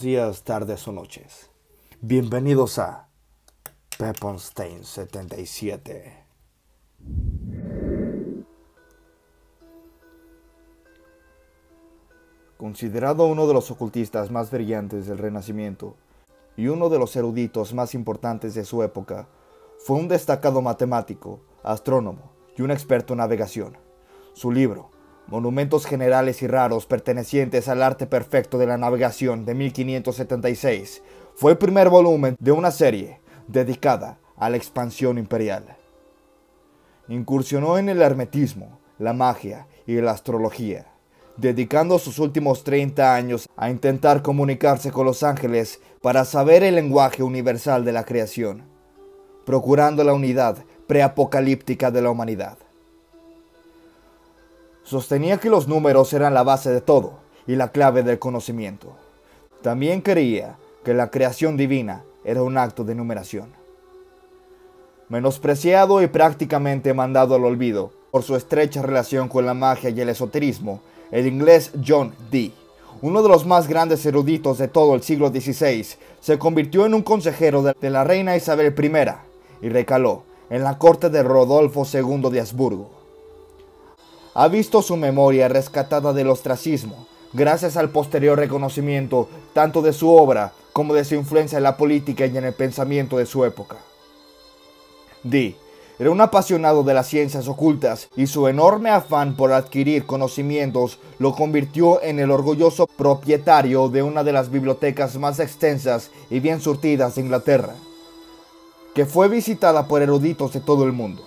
días, tardes o noches. Bienvenidos a Pepperstein 77. Considerado uno de los ocultistas más brillantes del Renacimiento y uno de los eruditos más importantes de su época, fue un destacado matemático, astrónomo y un experto en navegación. Su libro, Monumentos Generales y Raros pertenecientes al arte perfecto de la navegación de 1576, fue el primer volumen de una serie dedicada a la expansión imperial. Incursionó en el hermetismo, la magia y la astrología, dedicando sus últimos 30 años a intentar comunicarse con los ángeles para saber el lenguaje universal de la creación, procurando la unidad preapocalíptica de la humanidad. Sostenía que los números eran la base de todo y la clave del conocimiento. También creía que la creación divina era un acto de numeración. Menospreciado y prácticamente mandado al olvido por su estrecha relación con la magia y el esoterismo, el inglés John Dee, uno de los más grandes eruditos de todo el siglo XVI, se convirtió en un consejero de la reina Isabel I y recaló en la corte de Rodolfo II de Habsburgo. Ha visto su memoria rescatada del ostracismo, gracias al posterior reconocimiento tanto de su obra como de su influencia en la política y en el pensamiento de su época. Dee era un apasionado de las ciencias ocultas y su enorme afán por adquirir conocimientos lo convirtió en el orgulloso propietario de una de las bibliotecas más extensas y bien surtidas de Inglaterra, que fue visitada por eruditos de todo el mundo.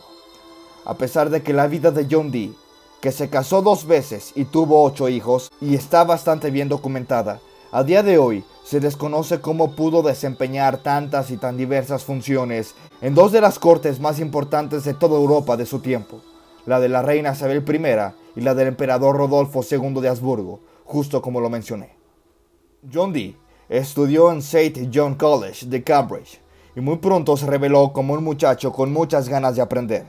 A pesar de que la vida de John Dee, que se casó 2 veces y tuvo 8 hijos y está bastante bien documentada, a día de hoy se desconoce cómo pudo desempeñar tantas y tan diversas funciones en 2 de las cortes más importantes de toda Europa de su tiempo, la de la reina Isabel I y la del emperador Rodolfo II de Habsburgo, justo como lo mencioné. John Dee estudió en St. John College de Cambridge y muy pronto se reveló como un muchacho con muchas ganas de aprender.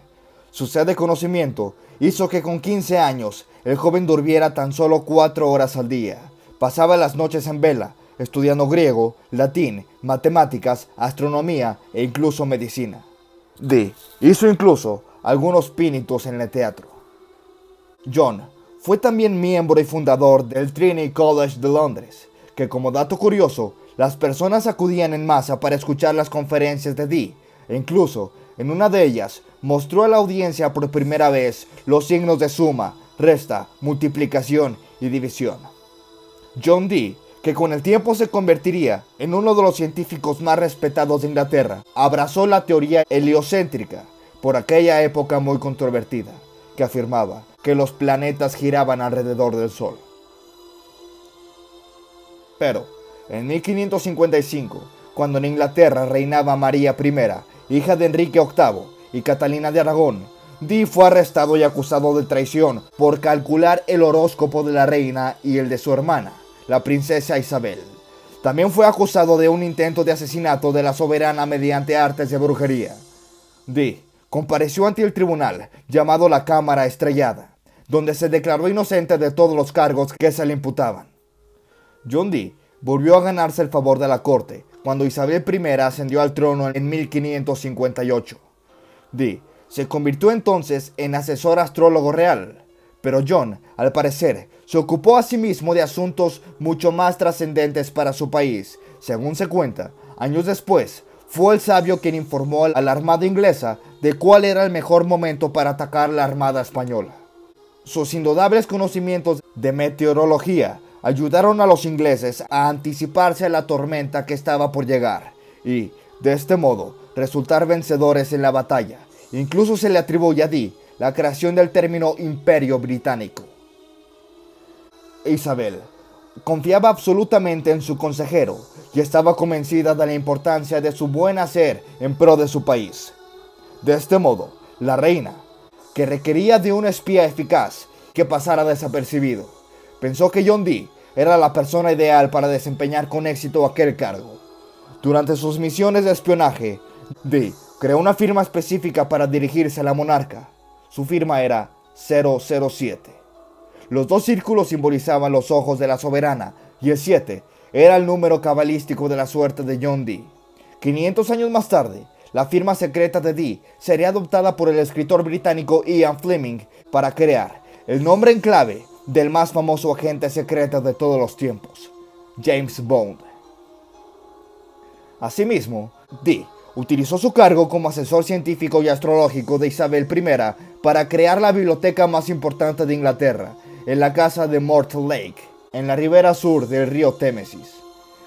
Su sed de conocimiento hizo que con 15 años el joven durmiera tan solo 4 horas al día. Pasaba las noches en vela, estudiando griego, latín, matemáticas, astronomía e incluso medicina. Dee hizo incluso algunos pinitos en el teatro. John fue también miembro y fundador del Trinity College de Londres, que como dato curioso, las personas acudían en masa para escuchar las conferencias de Dee, e incluso en una de ellas mostró a la audiencia por primera vez los signos de suma, resta, multiplicación y división. John Dee, que con el tiempo se convertiría en uno de los científicos más respetados de Inglaterra, abrazó la teoría heliocéntrica, por aquella época muy controvertida, que afirmaba que los planetas giraban alrededor del Sol. Pero, en 1555, cuando en Inglaterra reinaba María I, hija de Enrique VIII y Catalina de Aragón, Dee fue arrestado y acusado de traición por calcular el horóscopo de la reina y el de su hermana, la princesa Isabel. También fue acusado de un intento de asesinato de la soberana mediante artes de brujería. Dee compareció ante el tribunal llamado la Cámara Estrellada, donde se declaró inocente de todos los cargos que se le imputaban. John Dee volvió a ganarse el favor de la corte cuando Isabel I ascendió al trono en 1558. Dee se convirtió entonces en asesor astrólogo real, pero John, al parecer, se ocupó a sí mismo de asuntos mucho más trascendentes para su país. Según se cuenta, años después, fue el sabio quien informó a la armada inglesa de cuál era el mejor momento para atacar la armada española. Sus indudables conocimientos de meteorología ayudaron a los ingleses a anticiparse a la tormenta que estaba por llegar y, de este modo, resultar vencedores en la batalla. Incluso se le atribuye a Dee la creación del término Imperio Británico. Isabel confiaba absolutamente en su consejero y estaba convencida de la importancia de su buen hacer en pro de su país. De este modo, la reina, que requería de un espía eficaz que pasara desapercibido, pensó que John Dee era la persona ideal para desempeñar con éxito aquel cargo. Durante sus misiones de espionaje, Dee creó una firma específica para dirigirse a la monarca. Su firma era 007. Los 2 círculos simbolizaban los ojos de la soberana y el 7 era el número cabalístico de la suerte de John Dee. 500 años más tarde, la firma secreta de Dee sería adoptada por el escritor británico Ian Fleming para crear el nombre en clave del más famoso agente secreto de todos los tiempos, James Bond. Asimismo, Dee utilizó su cargo como asesor científico y astrológico de Isabel I para crear la biblioteca más importante de Inglaterra, en la casa de Mortlake, en la ribera sur del río Támesis,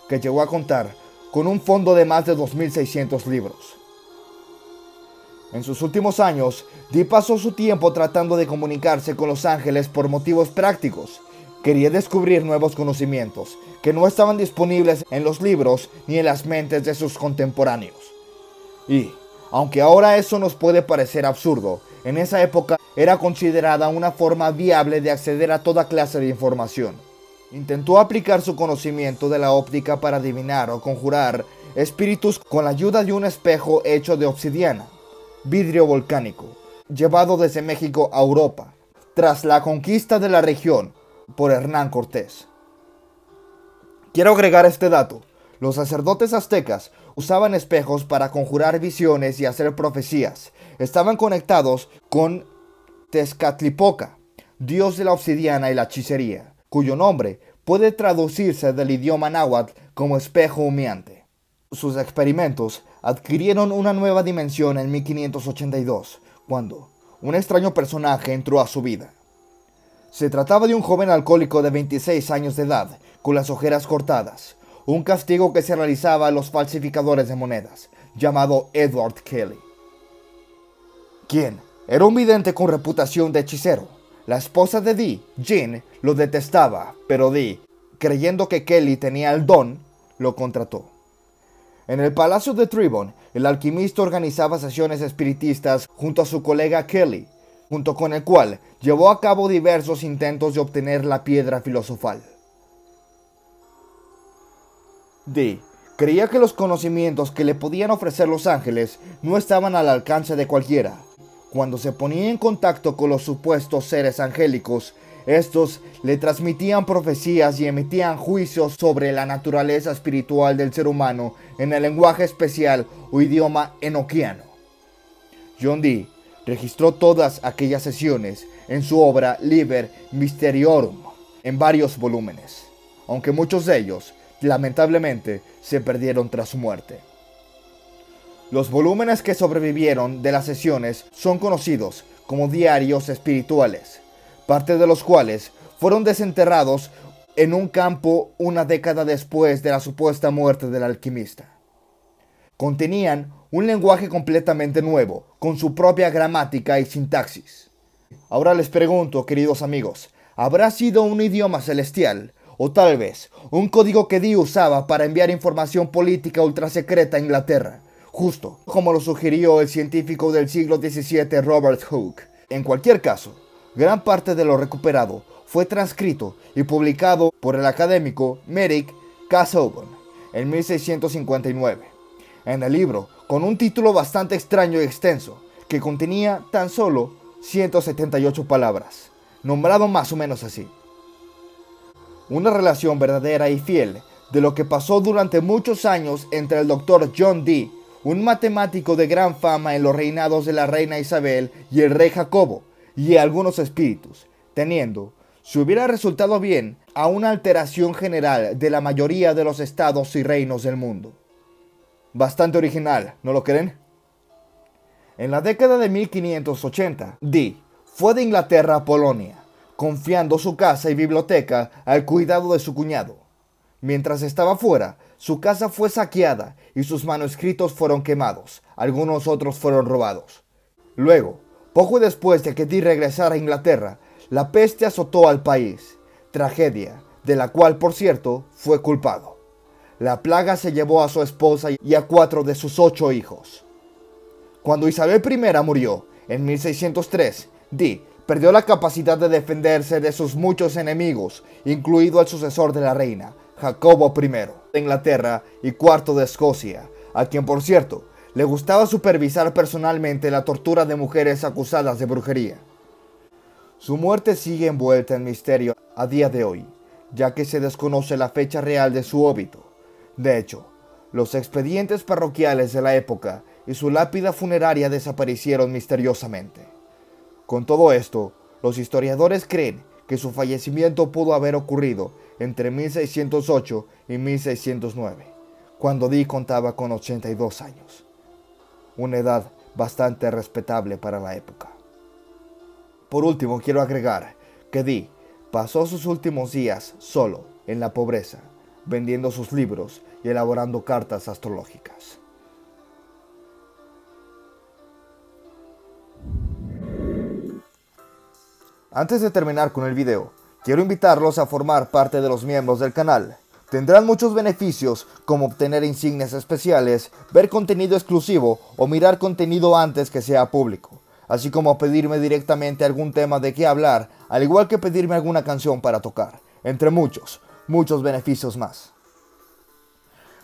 que llegó a contar con un fondo de más de 2.600 libros. En sus últimos años, Dee pasó su tiempo tratando de comunicarse con los ángeles por motivos prácticos. Quería descubrir nuevos conocimientos que no estaban disponibles en los libros ni en las mentes de sus contemporáneos. Y, aunque ahora eso nos puede parecer absurdo, en esa época era considerada una forma viable de acceder a toda clase de información. Intentó aplicar su conocimiento de la óptica para adivinar o conjurar espíritus con la ayuda de un espejo hecho de obsidiana, vidrio volcánico, llevado desde México a Europa, tras la conquista de la región por Hernán Cortés. Quiero agregar este dato. Los sacerdotes aztecas usaban espejos para conjurar visiones y hacer profecías. Estaban conectados con Tezcatlipoca, dios de la obsidiana y la hechicería, cuyo nombre puede traducirse del idioma náhuatl como espejo humeante. Sus experimentos adquirieron una nueva dimensión en 1582, cuando un extraño personaje entró a su vida. Se trataba de un joven alcohólico de 26 años de edad, con las ojeras cortadas, un castigo que se realizaba a los falsificadores de monedas, llamado Edward Kelly, quien era un vidente con reputación de hechicero. La esposa de Dee, Jean, lo detestaba, pero Dee, creyendo que Kelly tenía el don, lo contrató. En el palacio de Tribon, el alquimista organizaba sesiones espiritistas junto a su colega Kelly, junto con el cual llevó a cabo diversos intentos de obtener la piedra filosofal. Dee creía que los conocimientos que le podían ofrecer los ángeles no estaban al alcance de cualquiera. Cuando se ponía en contacto con los supuestos seres angélicos, estos le transmitían profecías y emitían juicios sobre la naturaleza espiritual del ser humano en el lenguaje especial o idioma enoquiano. John Dee registró todas aquellas sesiones en su obra Liber Mysteriorum, en varios volúmenes, aunque muchos de ellos, lamentablemente, se perdieron tras su muerte. Los volúmenes que sobrevivieron de las sesiones son conocidos como diarios espirituales, parte de los cuales fueron desenterrados en un campo una década después de la supuesta muerte del alquimista. Contenían un lenguaje completamente nuevo, con su propia gramática y sintaxis. Ahora les pregunto, queridos amigos, ¿habrá sido un idioma celestial? O tal vez un código que Dee usaba para enviar información política ultrasecreta a Inglaterra, justo como lo sugirió el científico del siglo XVII Robert Hooke. En cualquier caso, gran parte de lo recuperado fue transcrito y publicado por el académico Merrick Casaubon en 1659, en el libro con un título bastante extraño y extenso, que contenía tan solo 178 palabras, nombrado más o menos así: una relación verdadera y fiel de lo que pasó durante muchos años entre el Dr. John Dee, un matemático de gran fama en los reinados de la reina Isabel y el rey Jacobo, y algunos espíritus, teniendo, si hubiera resultado bien, a una alteración general de la mayoría de los estados y reinos del mundo. Bastante original, ¿no lo creen? En la década de 1580, Dee fue de Inglaterra a Polonia, confiando su casa y biblioteca al cuidado de su cuñado. Mientras estaba fuera, su casa fue saqueada y sus manuscritos fueron quemados, algunos otros fueron robados. Luego, poco después de que Dee regresara a Inglaterra, la peste azotó al país, tragedia de la cual, por cierto, fue culpado. La plaga se llevó a su esposa y a 4 de sus 8 hijos. Cuando Isabel I murió, en 1603, Dee perdió la capacidad de defenderse de sus muchos enemigos, incluido el sucesor de la reina, Jacobo I de Inglaterra y IV de Escocia, a quien, por cierto, le gustaba supervisar personalmente la tortura de mujeres acusadas de brujería. Su muerte sigue envuelta en misterio a día de hoy. ya que se desconoce la fecha real de su óbito. De hecho, los expedientes parroquiales de la época y su lápida funeraria desaparecieron misteriosamente. Con todo esto, los historiadores creen que su fallecimiento pudo haber ocurrido entre 1608 y 1609, cuando Dee contaba con 82 años, una edad bastante respetable para la época. Por último, quiero agregar que Dee pasó sus últimos días solo, en la pobreza, vendiendo sus libros y elaborando cartas astrológicas. Antes de terminar con el video, quiero invitarlos a formar parte de los miembros del canal. Tendrán muchos beneficios como obtener insignias especiales, ver contenido exclusivo o mirar contenido antes que sea público, así como pedirme directamente algún tema de qué hablar, al igual que pedirme alguna canción para tocar, entre muchos beneficios más.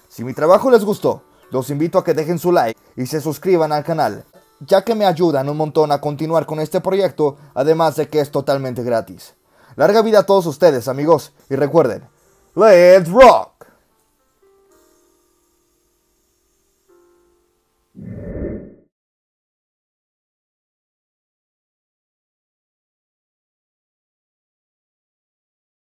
Si mi trabajo les gustó, los invito a que dejen su like y se suscriban al canal, ya que me ayudan un montón a continuar con este proyecto, además de que es totalmente gratis. Larga vida a todos ustedes, amigos, y recuerden, ¡Let's rock!